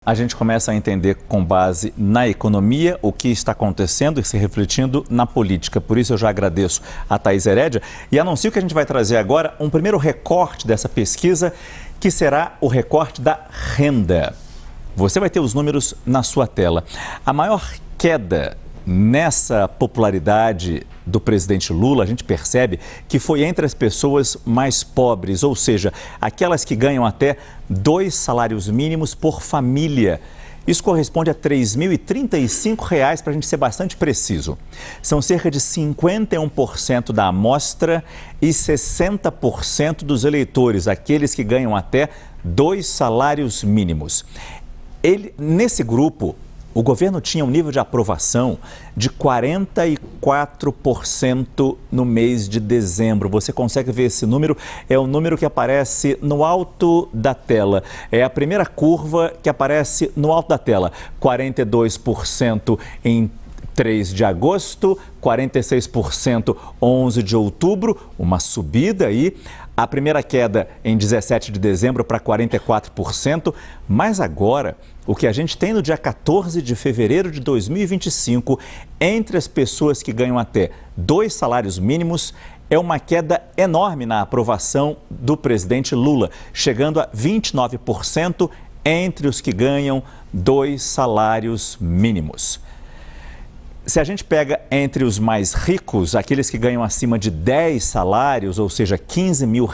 A gente começa a entender com base na economia o que está acontecendo e se refletindo na política. Por isso eu já agradeço a Thaís Herédia e anuncio que a gente vai trazer agora um primeiro recorte dessa pesquisa, que será o recorte da renda. Você vai ter os números na sua tela. A maior queda nessa popularidade do presidente Lula, a gente percebe que foi entre as pessoas mais pobres, ou seja, aquelas que ganham até 2 salários mínimos por família. Isso corresponde a R$ 3.035, para a gente ser bastante preciso. São cerca de 51% da amostra e 60% dos eleitores, aqueles que ganham até 2 salários mínimos. Nesse grupo, o governo tinha um nível de aprovação de 44% no mês de dezembro. Você consegue ver esse número? É o número que aparece no alto da tela. É a primeira curva que aparece no alto da tela. 42% em 3 de agosto, 46% 11 de outubro, uma subida aí. A primeira queda em 17 de dezembro para 44%, mas agora o que a gente tem no dia 14 de fevereiro de 2025, entre as pessoas que ganham até 2 salários mínimos, é uma queda enorme na aprovação do presidente Lula, chegando a 29% entre os que ganham 2 salários mínimos. Se a gente pega entre os mais ricos, aqueles que ganham acima de 10 salários, ou seja, R$15 mil,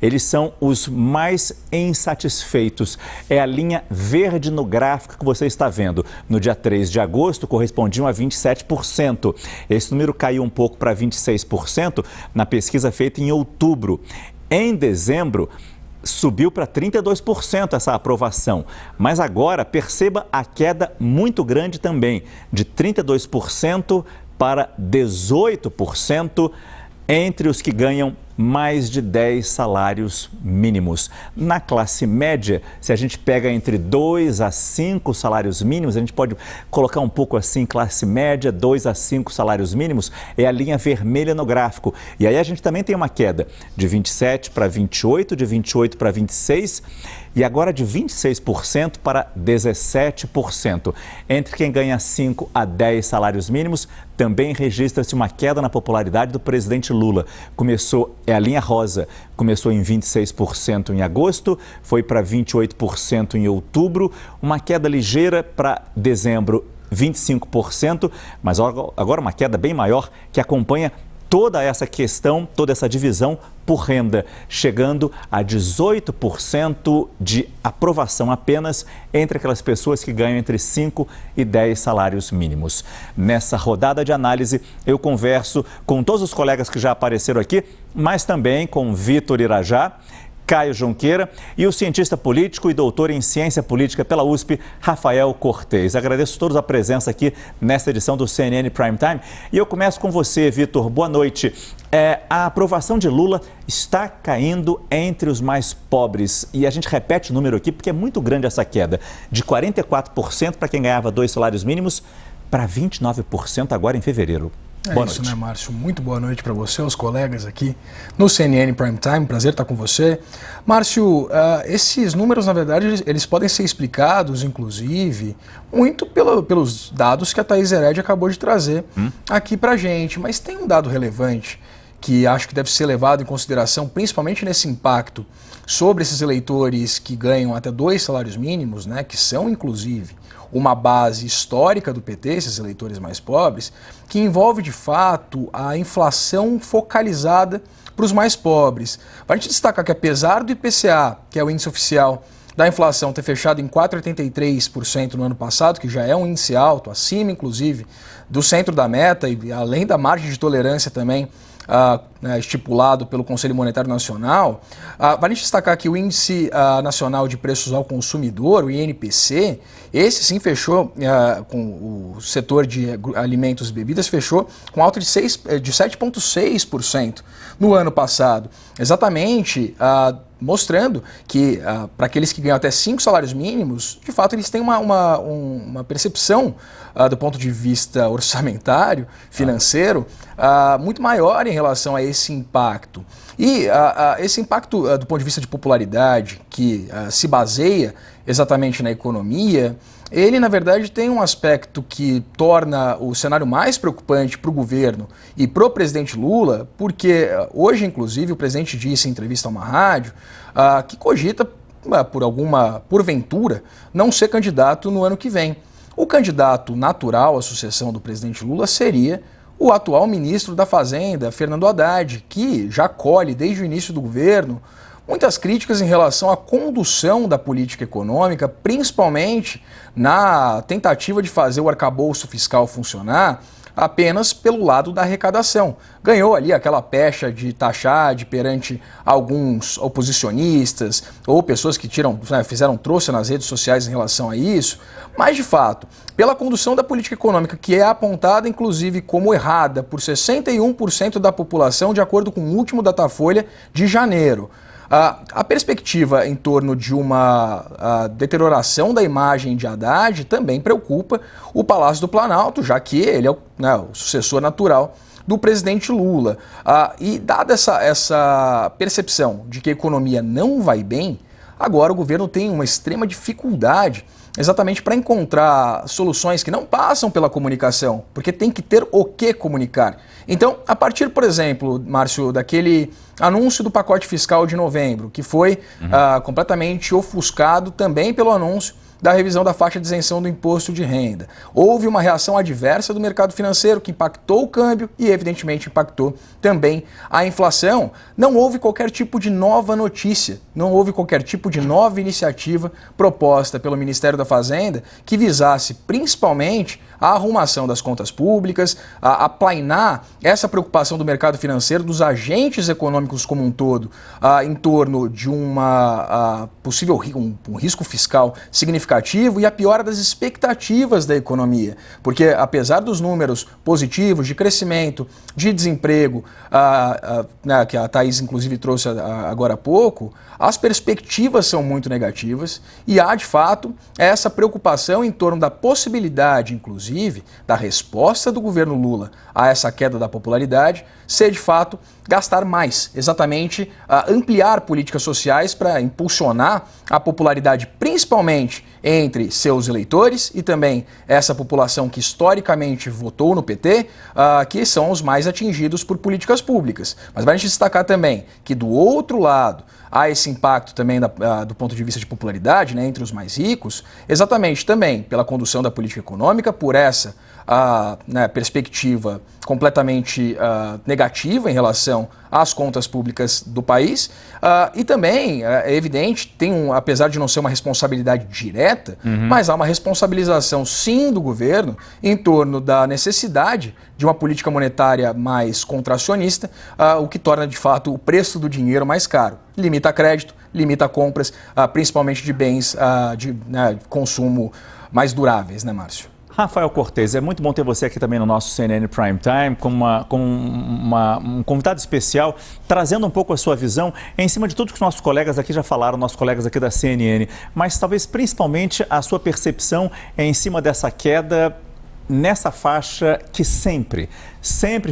eles são os mais insatisfeitos. É a linha verde no gráfico que você está vendo. No dia 3 de agosto, correspondiam a 27%. Esse número caiu um pouco para 26% na pesquisa feita em outubro. Em dezembro, subiu para 32% essa aprovação, mas agora perceba a queda muito grande também, de 32% para 18% entre os que ganham mais de 10 salários mínimos. Na classe média, se a gente pega entre 2 a 5 salários mínimos, a gente pode colocar um pouco assim, classe média, 2 a 5 salários mínimos, é a linha vermelha no gráfico. E aí a gente também tem uma queda de 27 para 28, de 28 para 26 e agora de 26% para 17%. Entre quem ganha 5 a 10 salários mínimos, também registra-se uma queda na popularidade do presidente Lula. É a linha rosa, começou em 26% em agosto, foi para 28% em outubro, uma queda ligeira para dezembro, 25%, mas agora uma queda bem maior que acompanha toda essa questão, toda essa divisão por renda, chegando a 18% de aprovação apenas entre aquelas pessoas que ganham entre 5 e 10 salários mínimos. Nessa rodada de análise, eu converso com todos os colegas que já apareceram aqui, mas também com Vitor Irajá, Caio Junqueira e o cientista político e doutor em ciência política pela USP, Rafael Cortez. Agradeço a todos a presença aqui nesta edição do CNN Prime Time. E eu começo com você, Vitor. Boa noite. A aprovação de Lula está caindo entre os mais pobres. E a gente repete o número aqui porque é muito grande essa queda. De 44% para quem ganhava 2 salários mínimos para 29% agora em fevereiro. Boa noite, né, Márcio? Muito boa noite para você, os colegas aqui no CNN Prime Time. Prazer estar com você. Márcio, esses números, na verdade, eles podem ser explicados, inclusive, muito pelos dados que a Thaís Herédia acabou de trazer aqui para a gente. Mas tem um dado relevante que acho que deve ser levado em consideração, principalmente nesse impacto sobre esses eleitores que ganham até 2 salários mínimos, né, que são, inclusive, uma base histórica do PT, esses eleitores mais pobres, que envolve, de fato, a inflação focalizada para os mais pobres. Para a gente destacar que, apesar do IPCA, que é o índice oficial da inflação, ter fechado em 4,83% no ano passado, que já é um índice alto, acima, inclusive, do centro da meta e além da margem de tolerância também, estipulado pelo Conselho Monetário Nacional, vale a gente destacar que o Índice Nacional de Preços ao Consumidor, o INPC, esse sim fechou, com o setor de alimentos e bebidas, fechou com alta de 7,6% no ano passado. Exatamente mostrando que para aqueles que ganham até 5 salários mínimos, de fato eles têm uma percepção do ponto de vista orçamentário, financeiro, muito maior em relação a esse impacto? E esse impacto do ponto de vista de popularidade, que se baseia exatamente na economia, ele, na verdade, tem um aspecto que torna o cenário mais preocupante para o governo e para o presidente Lula, porque hoje, inclusive, o presidente disse em entrevista a uma rádio que cogita, porventura, não ser candidato no ano que vem. O candidato natural à sucessão do presidente Lula seria o atual ministro da Fazenda, Fernando Haddad, que já colhe desde o início do governo muitas críticas em relação à condução da política econômica, principalmente na tentativa de fazer o arcabouço fiscal funcionar apenas pelo lado da arrecadação. Ganhou ali aquela pecha de taxar perante alguns oposicionistas ou pessoas que fizeram troça nas redes sociais em relação a isso, mas de fato, pela condução da política econômica, que é apontada inclusive como errada por 61% da população, de acordo com o último Datafolha de janeiro. A perspectiva em torno de uma deterioração da imagem de Haddad também preocupa o Palácio do Planalto, já que ele é o sucessor natural do presidente Lula. E dada essa percepção de que a economia não vai bem, agora o governo tem uma extrema dificuldade exatamente para encontrar soluções que não passam pela comunicação, porque tem que ter o que comunicar. Então, a partir, por exemplo, Márcio, daquele anúncio do pacote fiscal de novembro, que foi completamente ofuscado também pelo anúncio da revisão da faixa de isenção do imposto de renda. Houve uma reação adversa do mercado financeiro que impactou o câmbio e, evidentemente, impactou também a inflação. Não houve qualquer tipo de nova notícia, não houve qualquer tipo de nova iniciativa proposta pelo Ministério da Fazenda que visasse principalmente a arrumação das contas públicas, a aplainar essa preocupação do mercado financeiro, dos agentes econômicos como um todo, em torno de possível um risco fiscal significativo e a piora das expectativas da economia. Porque apesar dos números positivos de crescimento, de desemprego, que a Thaís inclusive trouxe agora há pouco, as perspectivas são muito negativas e há de fato essa preocupação em torno da possibilidade, inclusive, da resposta do governo Lula a essa queda da popularidade ser de fato gastar mais, exatamente ampliar políticas sociais para impulsionar a popularidade principalmente entre seus eleitores e também essa população que historicamente votou no PT, que são os mais atingidos por políticas públicas. Mas vai a gente destacar também que do outro lado há esse impacto também do ponto de vista de popularidade, né, entre os mais ricos, exatamente também pela condução da política econômica, por essa perspectiva completamente negativa em relação às contas públicas do país, e também, é evidente, apesar de não ser uma responsabilidade direta, mas há uma responsabilização sim do governo em torno da necessidade de uma política monetária mais contracionista, o que torna de fato o preço do dinheiro mais caro. Limita crédito, limita compras, principalmente de bens de consumo mais duráveis, né, Márcio? Rafael Cortez, é muito bom ter você aqui também no nosso CNN Prime Time, com um convidado especial, trazendo um pouco a sua visão em cima de tudo que os nossos colegas aqui já falaram, nossos colegas aqui da CNN, mas talvez principalmente a sua percepção em cima dessa queda nessa faixa que sempre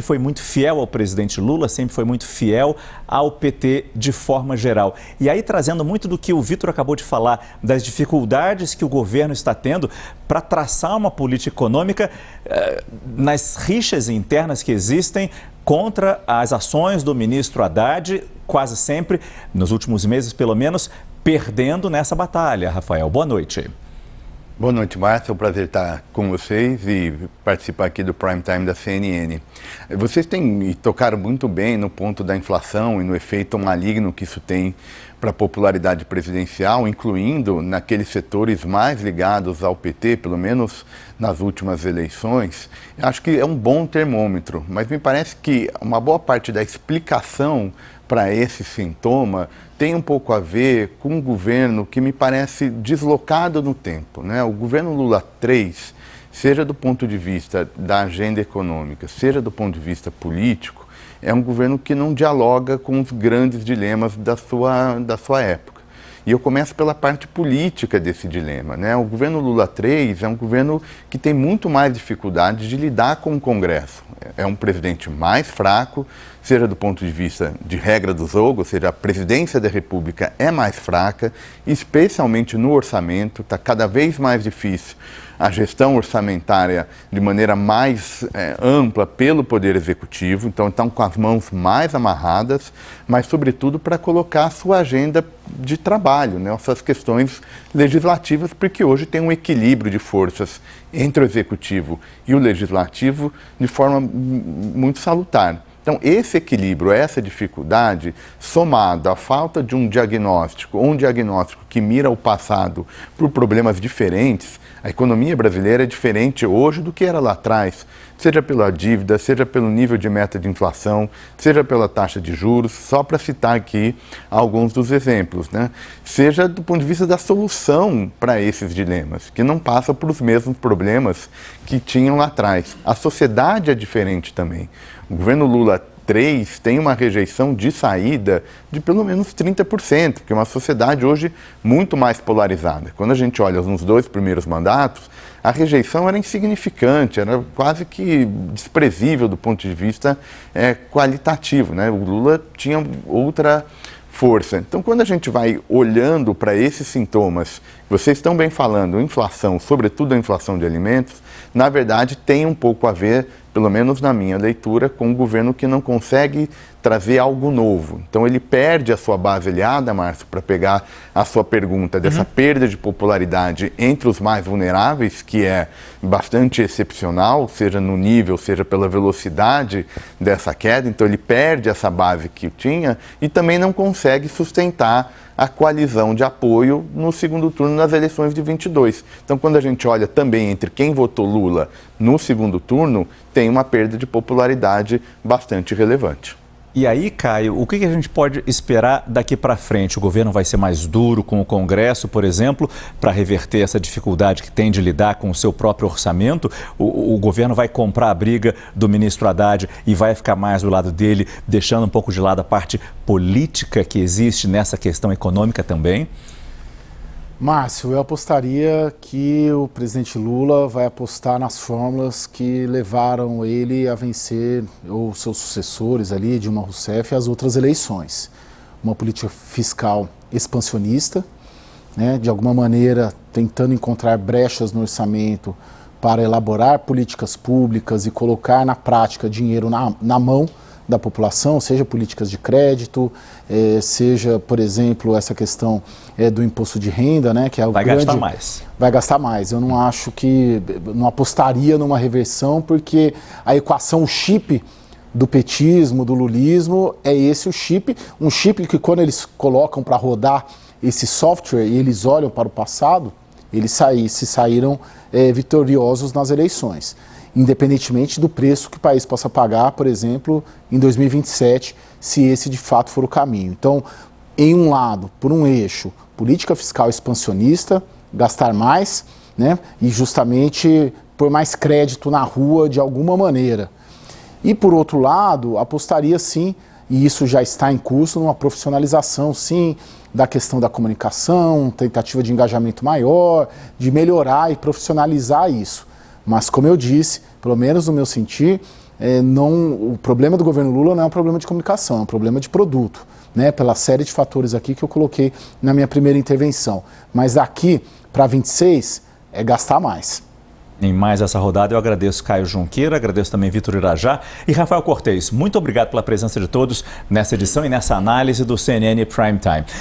foi muito fiel ao presidente Lula, sempre foi muito fiel ao PT de forma geral. E aí trazendo muito do que o Vitor acabou de falar, das dificuldades que o governo está tendo para traçar uma política econômica nas rixas internas que existem contra as ações do ministro Haddad, quase sempre, nos últimos meses pelo menos, perdendo nessa batalha. Rafael, boa noite. Boa noite, Márcio. É um prazer estar com vocês e participar aqui do Prime Time da CNN. Vocês tocaram muito bem no ponto da inflação e no efeito maligno que isso tem para a popularidade presidencial, incluindo naqueles setores mais ligados ao PT, pelo menos nas últimas eleições. Acho que é um bom termômetro, mas me parece que uma boa parte da explicação para esse sintoma tem um pouco a ver com um governo que me parece deslocado no tempo, né? O governo Lula III, seja do ponto de vista da agenda econômica, seja do ponto de vista político, é um governo que não dialoga com os grandes dilemas da sua época. E eu começo pela parte política desse dilema, né? O governo Lula III é um governo que tem muito mais dificuldade de lidar com o Congresso. É um presidente mais fraco, seja do ponto de vista de regra do jogo, ou seja, a presidência da República é mais fraca, especialmente no orçamento, está cada vez mais difícil a gestão orçamentária de maneira mais ampla pelo Poder Executivo, então estão com as mãos mais amarradas, mas sobretudo para colocar a sua agenda de trabalho, né, essas questões legislativas, porque hoje tem um equilíbrio de forças entre o Executivo e o Legislativo de forma muito salutar. Então, esse equilíbrio, essa dificuldade, somado à falta de um diagnóstico, ou um diagnóstico que mira o passado por problemas diferentes, a economia brasileira é diferente hoje do que era lá atrás, seja pela dívida, seja pelo nível de meta de inflação, seja pela taxa de juros, só para citar aqui alguns dos exemplos, né? Seja do ponto de vista da solução para esses dilemas, que não passa por os mesmos problemas que tinham lá atrás. A sociedade é diferente também. O governo Lula 3 tem uma rejeição de saída de pelo menos 30%, porque é uma sociedade hoje muito mais polarizada. Quando a gente olha nos 2 primeiros mandatos, a rejeição era insignificante, era quase que desprezível do ponto de vista qualitativo, né? O Lula tinha outra força. Então, quando a gente vai olhando para esses sintomas, vocês estão bem falando, inflação, sobretudo a inflação de alimentos, na verdade tem um pouco a ver, pelo menos na minha leitura, com um governo que não consegue trazer algo novo. Então ele perde a sua base aliada, Márcio, para pegar a sua pergunta dessa perda de popularidade entre os mais vulneráveis, que é bastante excepcional, seja no nível, seja pela velocidade dessa queda. Então ele perde essa base que tinha e também não consegue sustentar a coalizão de apoio no segundo turno nas eleições de 22. Então, quando a gente olha também entre quem votou Lula no segundo turno, tem uma perda de popularidade bastante relevante. E aí, Caio, o que a gente pode esperar daqui para frente? O governo vai ser mais duro com o Congresso, por exemplo, para reverter essa dificuldade que tem de lidar com o seu próprio orçamento? O governo vai comprar a briga do ministro Haddad e vai ficar mais do lado dele, deixando um pouco de lado a parte política que existe nessa questão econômica também? Márcio, eu apostaria que o presidente Lula vai apostar nas fórmulas que levaram ele a vencer, ou seus sucessores ali, Dilma Rousseff, as outras eleições. Uma política fiscal expansionista, né, de alguma maneira tentando encontrar brechas no orçamento para elaborar políticas públicas e colocar na prática dinheiro na mão da população, seja políticas de crédito, seja, por exemplo, essa questão do imposto de renda, né, que é o vai gastar mais. Vai gastar mais. Eu não acho não apostaria numa reversão, porque a equação, o chip do petismo, do lulismo, é esse o chip, um chip que quando eles colocam para rodar esse software e eles olham para o passado, eles saíram vitoriosos nas eleições, independentemente do preço que o país possa pagar, por exemplo, em 2027, se esse de fato for o caminho. Então, em um lado, por um eixo, política fiscal expansionista, gastar mais, né, e justamente pôr mais crédito na rua de alguma maneira. E, por outro lado, apostaria sim, e isso já está em curso, numa profissionalização, sim, da questão da comunicação, tentativa de engajamento maior, de melhorar e profissionalizar isso. Mas, como eu disse, pelo menos no meu sentir, o problema do governo Lula não é um problema de comunicação, é um problema de produto, né? Pela série de fatores aqui que eu coloquei na minha primeira intervenção. Mas daqui para 26 é gastar mais. Em mais essa rodada, eu agradeço Caio Junqueira, agradeço também Vitor Irajá e Rafael Cortez. Muito obrigado pela presença de todos nessa edição e nessa análise do CNN Prime Time.